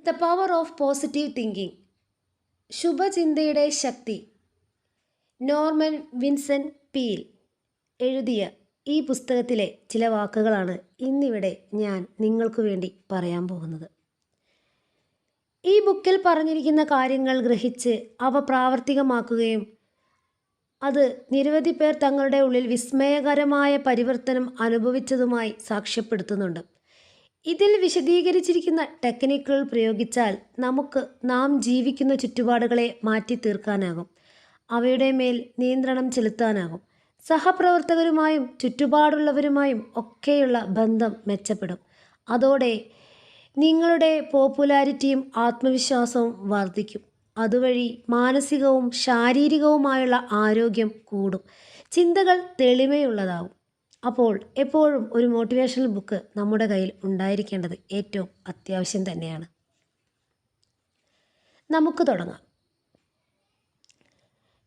The power of positive thinking, ശുഭചിന്തയുടെ ശക്തി. Norman Vincent Peale എഴുതിയ ഈ പുസ്തകത്തിലെ ചില വാക്കുകളാണ് ഇന്നിവിടെ ഞാൻ നിങ്ങൾക്ക് വേണ്ടി പറയാൻ പോകുന്നത്. ഈ ബുക്കിൽ പറഞ്ഞിരിക്കുന്ന കാര്യങ്ങൾ ഗ്രഹിച്ച് അവ പ്രാവർത്തികമാക്കുകയും അത് നിരവധി പേർ തങ്ങളുടെ ഉള്ളിൽ വിസ്മയകരമായ പരിവർത്തനം അനുഭവിച്ചതുമായി സാക്ഷ്യപ്പെടുത്തുന്നുണ്ട്. ഇതിൽ വിശദീകരിച്ചിരിക്കുന്ന ടെക്നിക്കുകൾ പ്രയോഗിച്ചാൽ നമുക്ക് നാം ജീവിക്കുന്ന ചുറ്റുപാടുകളെ മാറ്റി തീർക്കാനാകും, അവയുടെ മേൽ നിയന്ത്രണം ചെലുത്താനാകും. സഹപ്രവർത്തകരുമായും ചുറ്റുപാടുള്ളവരുമായും ഒക്കെയുള്ള ബന്ധം മെച്ചപ്പെടും. അതോടെ നിങ്ങളുടെ പോപ്പുലാരിറ്റിയും ആത്മവിശ്വാസവും വർദ്ധിക്കും. അതുവഴി മാനസികവും ശാരീരികവുമായുള്ള ആരോഗ്യം കൂടും, ചിന്തകൾ തെളിമയുള്ളതാവും. അപ്പോൾ എപ്പോഴും ഒരു മോട്ടിവേഷണൽ ബുക്ക് നമ്മുടെ കയ്യിൽ ഉണ്ടായിരിക്കേണ്ടത് ഏറ്റവും അത്യാവശ്യം തന്നെയാണ്. നമുക്ക് തുടങ്ങാം.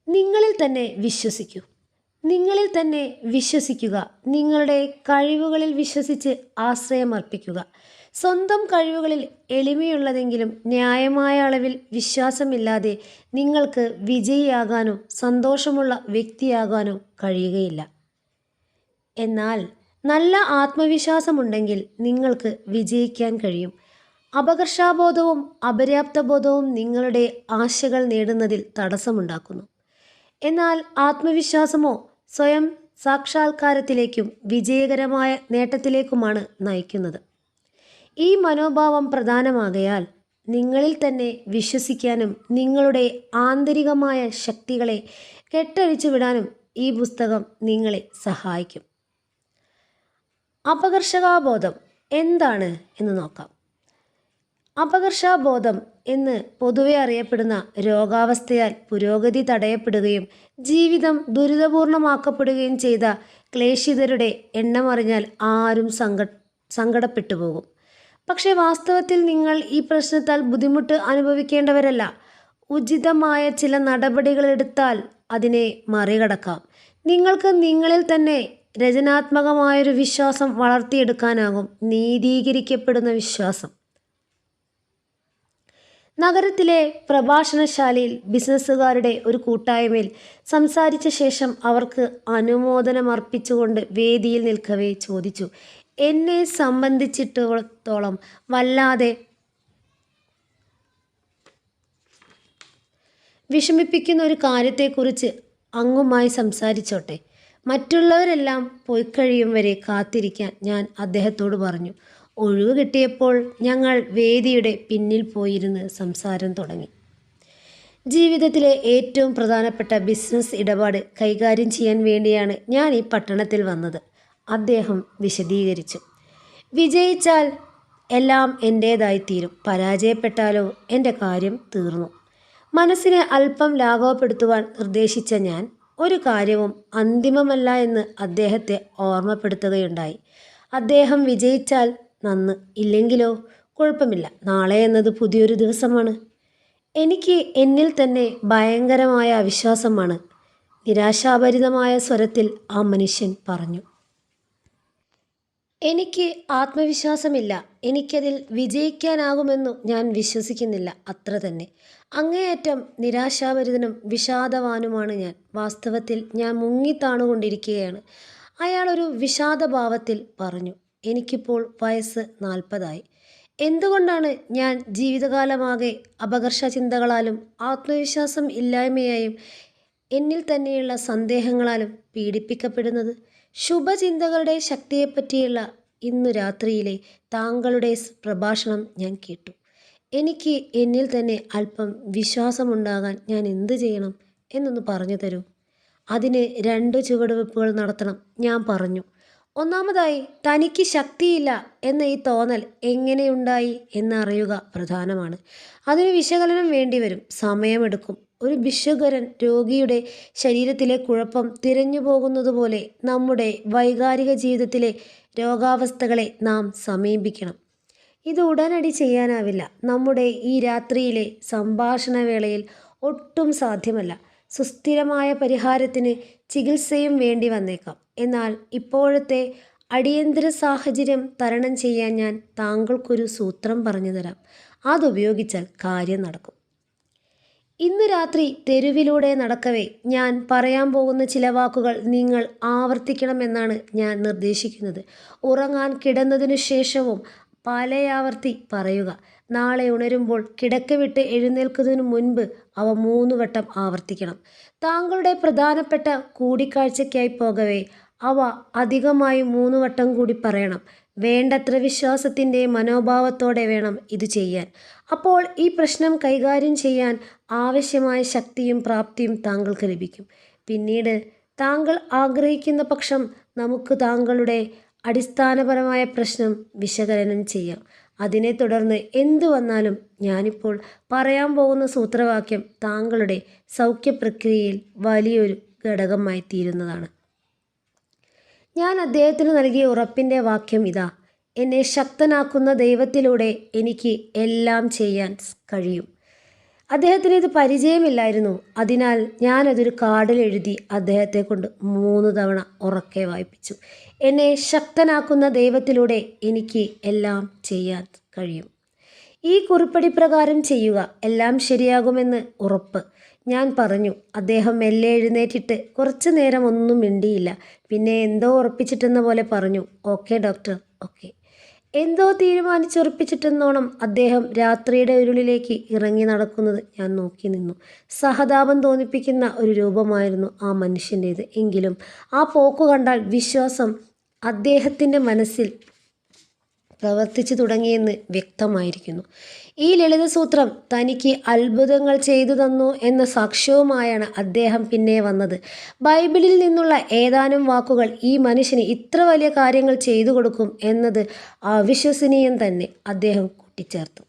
നിങ്ങളിൽ തന്നെ വിശ്വസിക്കൂ. നിങ്ങളിൽ തന്നെ വിശ്വസിക്കുക. നിങ്ങളുടെ കഴിവുകളിൽ വിശ്വസിച്ച് ആശ്രയമർപ്പിക്കുക. സ്വന്തം കഴിവുകളിൽ എളിമയുള്ളതെങ്കിലും ന്യായമായ അളവിൽ വിശ്വാസമില്ലാതെ നിങ്ങൾക്ക് വിജയിയാകാനോ സന്തോഷമുള്ള വ്യക്തിയാകാനോ കഴിയുകയില്ല. എന്നാൽ നല്ല ആത്മവിശ്വാസമുണ്ടെങ്കിൽ നിങ്ങൾക്ക് വിജയിക്കാൻ കഴിയും. അപകർഷാബോധവും അപര്യാപ്തബോധവും നിങ്ങളുടെ ആശകൾ നേടുന്നതിൽ തടസ്സമുണ്ടാക്കുന്നു. എന്നാൽ ആത്മവിശ്വാസമോ സ്വയം സാക്ഷാത്കാരത്തിലേക്കും വിജയകരമായ നേട്ടത്തിലേക്കുമാണ് നയിക്കുന്നത്. ഈ മനോഭാവം പ്രധാനമാകയാൽ നിങ്ങളിൽ തന്നെ വിശ്വസിക്കാനും നിങ്ങളുടെ ആന്തരികമായ ശക്തികളെ കെട്ടഴിച്ചു വിടാനും ഈ പുസ്തകം നിങ്ങളെ സഹായിക്കും. അപകർഷതാബോധം എന്താണ് എന്ന് നോക്കാം. അപകർഷതാബോധം എന്ന് പൊതുവെ അറിയപ്പെടുന്ന രോഗാവസ്ഥയാൽ പുരോഗതി തടയപ്പെടുകയും ജീവിതം ദുരിതപൂർണമാക്കപ്പെടുകയും ചെയ്ത ക്ലേശിതരുടെ എണ്ണമറിഞ്ഞാൽ ആരും സങ്കടപ്പെട്ടു പോകും. പക്ഷേ വാസ്തവത്തിൽ നിങ്ങൾ ഈ പ്രശ്നത്താൽ ബുദ്ധിമുട്ട് അനുഭവിക്കേണ്ടവരല്ല. ഉചിതമായ ചില നടപടികളെടുത്താൽ അതിനെ മറികടക്കാം. നിങ്ങൾക്ക് നിങ്ങളിൽ തന്നെ രചനാത്മകമായൊരു വിശ്വാസം വളർത്തിയെടുക്കാനാകും. നീതീകരിക്കപ്പെടുന്ന വിശ്വാസം. നഗരത്തിലെ പ്രഭാഷണശാലയിൽ ബിസിനസ്സുകാരുടെ ഒരു കൂട്ടായ്മയിൽ സംസാരിച്ച ശേഷം അവർക്ക് അനുമോദനമർപ്പിച്ചുകൊണ്ട് വേദിയിൽ നിൽക്കവേ ചോദിച്ചു, എന്നെ സംബന്ധിച്ചിടത്തോളം വല്ലാതെ വിഷമിപ്പിക്കുന്ന ഒരു കാര്യത്തെക്കുറിച്ച് അങ്ങുമായി സംസാരിച്ചോട്ടെ. മറ്റുള്ളവരെല്ലാം പോയിക്കഴിയും വരെ കാത്തിരിക്കാൻ ഞാൻ അദ്ദേഹത്തോട് പറഞ്ഞു. ഒഴിവ് കിട്ടിയപ്പോൾ ഞങ്ങൾ വേദിയുടെ പിന്നിൽ പോയിരുന്ന് സംസാരം തുടങ്ങി. ജീവിതത്തിലെ ഏറ്റവും പ്രധാനപ്പെട്ട ബിസിനസ് ഇടപാട് കൈകാര്യം ചെയ്യാൻ വേണ്ടിയാണ് ഞാൻ ഈ പട്ടണത്തിൽ വന്നത്, അദ്ദേഹം വിശദീകരിച്ചു. വിജയിച്ചാൽ എല്ലാം എൻ്റേതായിത്തീരും, പരാജയപ്പെട്ടാലോ എൻ്റെ കാര്യം തീർന്നു. മനസ്സിനെ അല്പം ലാഘവപ്പെടുത്തുവാൻ നിർദ്ദേശിച്ച ഞാൻ ഒരു കാര്യവും അന്തിമമല്ല എന്ന് അദ്ദേഹത്തെ ഓർമ്മപ്പെടുത്തുകയുണ്ടായി. അദ്ദേഹം വിജയിച്ചാൽ നന്ന്, ഇല്ലെങ്കിലോ കുഴപ്പമില്ല, നാളെ എന്നത് പുതിയൊരു ദിവസമാണ്. എനിക്ക് എന്നിൽ തന്നെ ഭയങ്കരമായ അവിശ്വാസമാണ്, നിരാശാഭരിതമായ സ്വരത്തിൽ ആ മനുഷ്യൻ പറഞ്ഞു. എനിക്ക് ആത്മവിശ്വാസമില്ല, എനിക്കതിൽ വിജയിക്കാനാകുമെന്നു ഞാൻ വിശ്വസിക്കുന്നില്ല, അത്ര തന്നെ. അങ്ങേയറ്റം നിരാശാഭരിതനും വിഷാദവാനുമാണ് ഞാൻ. വാസ്തവത്തിൽ ഞാൻ മുങ്ങിത്താണുകൊണ്ടിരിക്കുകയാണ്. അയാൾ ഒരു വിഷാദഭാവത്തിൽ പറഞ്ഞു. എനിക്കിപ്പോൾ വയസ്സ് 40. എന്തുകൊണ്ടാണ് ഞാൻ ജീവിതകാലമാകെ അപകർഷ ചിന്തകളാലും ആത്മവിശ്വാസം ഇല്ലായ്മയായും എന്നിൽ തന്നെയുള്ള സന്ദേഹങ്ങളാലും പീഡിപ്പിക്കപ്പെടുന്നത്? ശുഭചിന്തകളുടെ ശക്തിയെപ്പറ്റിയുള്ള ഇന്നു രാത്രിയിലെ താങ്കളുടെ പ്രഭാഷണം ഞാൻ കേട്ടു. എനിക്ക് എന്നിൽ തന്നെ അല്പം വിശ്വാസമുണ്ടാകാൻ ഞാൻ എന്ത് ചെയ്യണം എന്നൊന്ന് പറഞ്ഞു തരൂ. അതിന് 2 ചുവടുവെപ്പുകൾ നടത്തണം. ഞാൻ പറഞ്ഞു. ഒന്നാമതായി, തനിക്ക് ശക്തിയില്ല എന്ന ഈ തോന്നൽ എങ്ങനെയുണ്ടായി എന്നറിയുക പ്രധാനമാണ്. അതിന് വിശകലനം വേണ്ടിവരും, സമയമെടുക്കും. ഒരു ഭിക്ഷുകരൻ രോഗിയുടെ ശരീരത്തിലെ കുഴപ്പം തിരഞ്ഞു പോകുന്നതുപോലെ നമ്മുടെ വൈകാരിക ജീവിതത്തിലെ രോഗാവസ്ഥകളെ നാം സമീപിക്കണം. ഇത് ഉടനടി ചെയ്യാനാവില്ല. നമ്മുടെ ഈ രാത്രിയിലെ സംഭാഷണവേളയിൽ ഒട്ടും സാധ്യമല്ല. സുസ്ഥിരമായ പരിഹാരത്തിന് ചികിത്സയും വേണ്ടി വന്നേക്കാം. എന്നാൽ ഇപ്പോഴത്തെ അടിയന്തര സാഹചര്യം തരണം ചെയ്യാൻ ഞാൻ താങ്കൾക്കൊരു സൂത്രം പറഞ്ഞു തരാം. അതുപയോഗിച്ചാൽ കാര്യം നടക്കും. ഇന്ന് രാത്രി തെരുവിലൂടെ നടക്കവേ ഞാൻ പറയാൻ പോകുന്ന ചില വാക്കുകൾ നിങ്ങൾ ആവർത്തിക്കണമെന്നാണ് ഞാൻ നിർദ്ദേശിക്കുന്നത്. ഉറങ്ങാൻ കിടന്നതിനു ശേഷവും പലയാവർത്തി പറയുക. നാളെ ഉണരുമ്പോൾ കിടക്ക വിട്ട് എഴുന്നേൽക്കുന്നതിനു മുൻപ് അവ 3 വട്ടം ആവർത്തിക്കണം. താങ്കളുടെ പ്രധാനപ്പെട്ട കൂടിക്കാഴ്ചയ്ക്കായി പോകവേ അവ അധികമായി 3 വട്ടം കൂടി പറയണം. വേണ്ടത്ര വിശ്വാസത്തിൻ്റെ മനോഭാവത്തോടെ വേണം ഇത് ചെയ്യാൻ. അപ്പോൾ ഈ പ്രശ്നം കൈകാര്യം ചെയ്യാൻ ആവശ്യമായ ശക്തിയും പ്രാപ്തിയും താങ്കൾക്ക് ലഭിക്കും. പിന്നീട് താങ്കൾ ആഗ്രഹിക്കുന്ന പക്ഷം നമുക്ക് താങ്കളുടെ അടിസ്ഥാനപരമായ പ്രശ്നം വിശകലനം ചെയ്യാം. അതിനെ തുടർന്ന് എന്തു വന്നാലും ഞാനിപ്പോൾ പറയാൻ പോകുന്ന സൂത്രവാക്യം താങ്കളുടെ സൗഖ്യപ്രക്രിയയിൽ വലിയൊരു ഘടകമായി തീരുന്നതാണ്. ഞാൻ അദ്ദേഹത്തിന് നൽകിയ ഉറപ്പിൻ്റെ വാക്യം ഇതാ: എന്നെ ശക്തനാക്കുന്ന ദൈവത്തിലൂടെ എനിക്ക് എല്ലാം ചെയ്യാൻ കഴിയും. അദ്ദേഹത്തിന് ഇത് പരിചയമില്ലായിരുന്നു. അതിനാൽ ഞാനതൊരു കാർഡിൽ എഴുതി അദ്ദേഹത്തെ കൊണ്ട് 3 തവണ ഉറക്കെ വായിപ്പിച്ചു. എന്നെ ശക്തനാക്കുന്ന ദൈവത്തിലൂടെ എനിക്ക് എല്ലാം ചെയ്യാൻ കഴിയും. ഈ കുറിപ്പടി പ്രകാരം ചെയ്യുക, എല്ലാം ശരിയാകുമെന്ന് ഉറപ്പ്. ഞാൻ പറഞ്ഞു. അദ്ദേഹം മെല്ലെ എഴുന്നേറ്റിട്ട് കുറച്ചു നേരം ഒന്നും മിണ്ടിയില്ല. പിന്നെ എന്തോ ഉറപ്പിച്ചിട്ടെന്ന പോലെ പറഞ്ഞു, ഓക്കെ ഡോക്ടർ, ഓക്കെ. എന്തോ തീരുമാനിച്ചുറപ്പിച്ചിട്ടെന്നോണം അദ്ദേഹം രാത്രിയുടെ ഇരുളിലേക്ക് ഇറങ്ങി നടക്കുന്നത് ഞാൻ നോക്കി നിന്നു. സഹതാപം തോന്നിപ്പിക്കുന്ന ഒരു രൂപമായിരുന്നു ആ മനുഷ്യൻ്റേത്. എങ്കിലും ആ പോക്കു കണ്ടാൽ വിശ്വാസം അദ്ദേഹത്തിൻ്റെ മനസ്സിൽ പ്രവർത്തിച്ചു തുടങ്ങിയെന്ന് വ്യക്തമായിരിക്കുന്നു. ഈ ലളിതസൂത്രം തനിക്ക് അത്ഭുതങ്ങൾ ചെയ്തു തന്നു എന്ന സാക്ഷ്യവുമായാണ് അദ്ദേഹം പിന്നെ വന്നത്. ബൈബിളിൽ നിന്നുള്ള ഏതാനും വാക്കുകൾ ഈ മനുഷ്യന് ഇത്ര വലിയ കാര്യങ്ങൾ ചെയ്തു കൊടുക്കും എന്നത് അവിശ്വസനീയം തന്നെ, അദ്ദേഹം കൂട്ടിച്ചേർത്തു.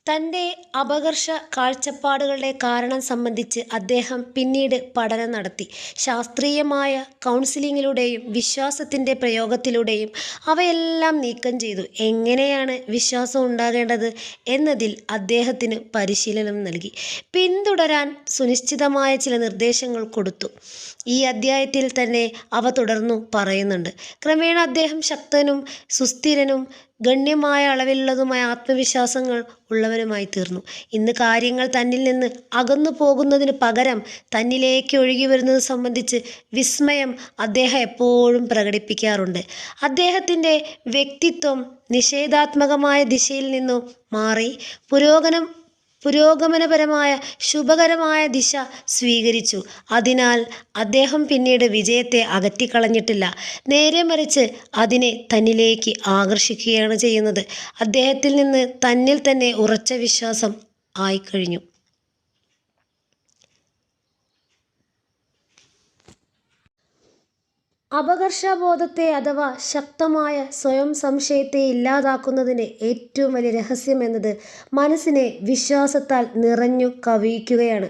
തൻ്റെ അപകർഷ കാഴ്ചപ്പാടുകളുടെ കാരണം സംബന്ധിച്ച് അദ്ദേഹം പിന്നീട് പഠനം നടത്തി. ശാസ്ത്രീയമായ കൗൺസിലിങ്ങിലൂടെയും വിശ്വാസത്തിൻ്റെ പ്രയോഗത്തിലൂടെയും അവയെല്ലാം നീക്കം ചെയ്തു. എങ്ങനെയാണ് വിശ്വാസം ഉണ്ടാകേണ്ടത് എന്നതിൽ അദ്ദേഹത്തിന് പരിശീലനം നൽകി. പിന്തുടരാൻ സുനിശ്ചിതമായ ചില നിർദ്ദേശങ്ങൾ കൊടുത്തു. ഈ അധ്യായത്തിൽ തന്നെ അവ തുടർന്നു പറയുന്നുണ്ട്. ക്രമേണ അദ്ദേഹം ശക്തനും സുസ്ഥിരനും ഗണ്യമായ അളവിലുള്ളതുമായ ആത്മവിശ്വാസങ്ങൾ ഉള്ളവനുമായി തീർന്നു. ഇന്ന് കാര്യങ്ങൾ തന്നിൽ നിന്ന് അകന്നു പോകുന്നതിന് പകരം തന്നിലേക്ക് ഒഴുകി വരുന്നത് സംബന്ധിച്ച് വിസ്മയം അദ്ദേഹം എപ്പോഴും പ്രകടിപ്പിക്കാറുണ്ട്. അദ്ദേഹത്തിൻ്റെ വ്യക്തിത്വം നിഷേധാത്മകമായ ദിശയിൽ നിന്നു മാറി പുരോഗമനപരമായ ശുഭകരമായ ദിശ സ്വീകരിച്ചു. അതിനാൽ അദ്ദേഹം പിന്നീട് വിജയത്തെ അകറ്റിക്കളഞ്ഞിട്ടില്ല, നേരെ മറിച്ച് അതിനെ തന്നിലേക്ക് ആകർഷിക്കുകയാണ് ചെയ്യുന്നത്. അദ്ദേഹത്തിൽ നിന്ന് തന്നിൽ തന്നെ ഉറച്ച വിശ്വാസം ആയിക്കഴിഞ്ഞു. അപകർഷബോധത്തെ അഥവാ ശക്തമായ സ്വയം സംശയത്തെ ഇല്ലാതാക്കുന്നതിൻ്റെ ഏറ്റവും വലിയ രഹസ്യം എന്നത് മനസ്സിനെ വിശ്വാസത്താൽ നിറഞ്ഞു കവിയിക്കുകയാണ്.